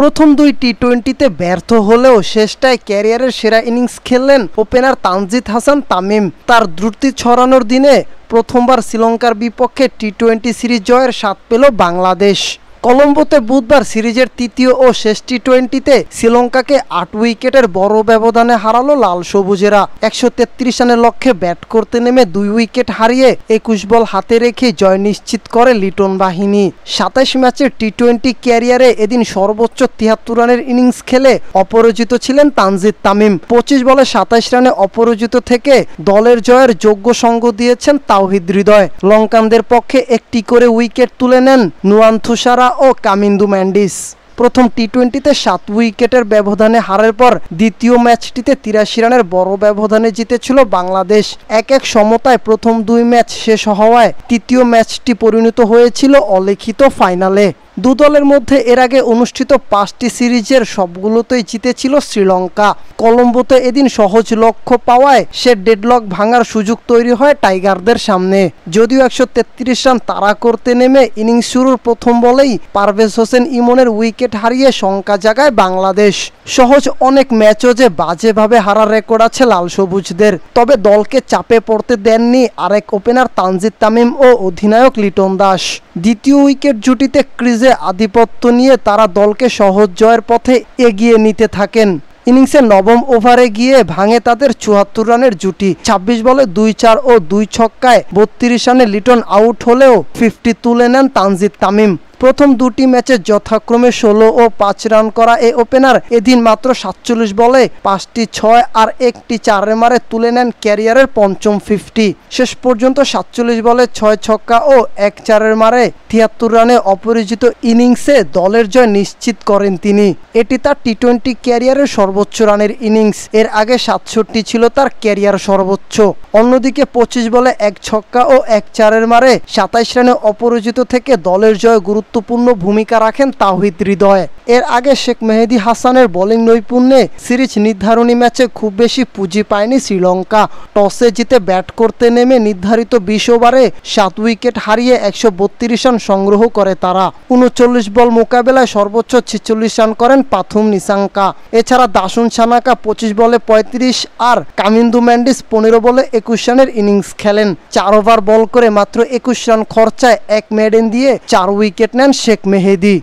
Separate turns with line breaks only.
প্রথম দুই টি-20তে ব্যর্থ হলেও শেষটায় ক্যারিয়ারের সেরা ইনিংস খেললেন ওপেনার তানজিদ হাসান তামিম। তার দ্রুতি ছড়ানোর দিনে প্রথমবার শ্রীলঙ্কার বিপক্ষে টি-20 সিরিজ জয়ের স্বাদ পেল বাংলাদেশ। কলম্বোতে বুধবার সিরিজের তৃতীয় ও শেষ টি-20তে শ্রীলঙ্কাকে ৮ উইকেটের বড় ব্যবধানে হারালো লাল সবুজেরা। ১৩৩ রানের লক্ষ্যে ব্যাট করতে নেমে ২ উইকেট হারিয়ে ২১ বল হাতে রেখে জয় নিশ্চিত করে লিটন বাহিনী। ২৭ ম্যাচের টি-20 ক্যারিয়ারে এদিন সর্বোচ্চ ৭৩ রানের ইনিংস খেলে অপরাজিত ছিলেন তানজিদ তামিম। ২৫ বলে ২৭ রানে অপরাজিত থেকে দলের জয়ের যোগ্য সঙ্গ দিয়েছেন তাওহিদ হৃদয়। লঙ্কানদের পক্ষে একটি করে উইকেট তুলে নেন নুয়ান্থুসারা ও কামিন্দু ম্যান্ডিস। প্রথম টি-20তে ৭ উইকেটের ব্যবধানে হারের পর দ্বিতীয় ম্যাচটিতে ৮৩ রানের বড় ব্যবধানে জিতেছিল বাংলাদেশ। ১-১ সমতায় প্রথম ২ ম্যাচ শেষ হওয়ায় তৃতীয় ম্যাচটি পরিণত হয়েছিল অলিখিত ফাইনালে। দু দলের মধ্যে এর আগে অনুষ্ঠিত ৫টি সিরিজের সবগুলোতেই জিতেছিল শ্রীলঙ্কা। কলম্বোতে এদিন সহজ লক্ষ্য পাওয়ায় সে ডেডলক ভাঙার সুযোগ তৈরি হয় টাইগারদের সামনে। যদিও ১৩৩ রান তাড়া করতে নেমে ইনিংস শুরুর প্রথম বলেই পারভেজ হোসেন ইমনের উইকেট হারিয়ে শঙ্কা জাগায় বাংলাদেশ। সহজ অনেক ম্যাচও যে বাজেভাবে হারার রেকর্ড আছে লাল সবুজদের, তবে দলকে চাপে পড়তে দেননি আরেক ওপেনার তানজিদ তামিম ও অধিনায়ক লিটন দাস। দ্বিতীয় উইকেট জুটিতে ক্রিজে আধিপত্য নিয়ে তারা দলকে সহজ জয়ের পথে এগিয়ে নিতে থাকেন। ইনিংসের নবম ওভারে গিয়ে ভাঙে তাদের ৭৪ রানের জুটি। ২৬ বলে ২-৪ ও ২ ছক্কায় ৩২ রানে লিটন আউট হলেও 50 তুলে নেন তানজিদ তামিম। প্রথম দুটি ম্যাচে যথাক্রমে ১৬ ও ৫ রান করা এই ওপেনার এদিন মাত্র ৪৭ বলে ৫টি ৬ আর ১টি ৪ মারে তুলে নেন ক্যারিয়ারের পঞ্চম 50। শেষ পর্যন্ত ৪৭ বলে ৬ ছক্কা ও ১ ৪ মারে ৭৩ রানে অপরাজিত ইনিংসে দলের জয় নিশ্চিত করেন তিনি। এটি তার টি-20 ক্যারিয়ারের সর্বোচ্চ রানের ইনিংস। এর আগে ৬৭ ছিল তার ক্যারিয়ার সর্বোচ্চ। অন্যদিকে ২৫ বলে ১ ছক্কা ও ১ ৪ মারে ২৭ রানে অপরাজিত থেকে দলের জয় গুরুত্বপূর্ণ ভূমিকা রাখেন তাওহিদ হৃদয়। এর আগে শেখ মেহেদী হাসানের বোলিং নৈপুণ্যে সিরিজ নির্ধারণী ম্যাচে খুব বেশি পুঁজি পায়নি শ্রীলঙ্কা। টসে জিতে ব্যাট করতে নেমে নির্ধারিত ২০ ওভারে ৭ উইকেট হারিয়ে ১৩২ রান সংগ্রহ করে তারা। ৩৯ বল মোকাবেলায় সর্বোচ্চ ৪৬ রান করেন পাথুম নিসাঙ্কা। এছাড়া দাসুন সানাকা ২৫ বলে ৩৫ আর কামিন্দু ম্যান্ডিস ১৫ বলে ২১ রানের ইনিংস খেলেন। ৪ ওভার বল করে মাত্র ২১ রান খরচায় ১ মেডেন দিয়ে ৪ উইকেট নেন শেখ মেহেদী।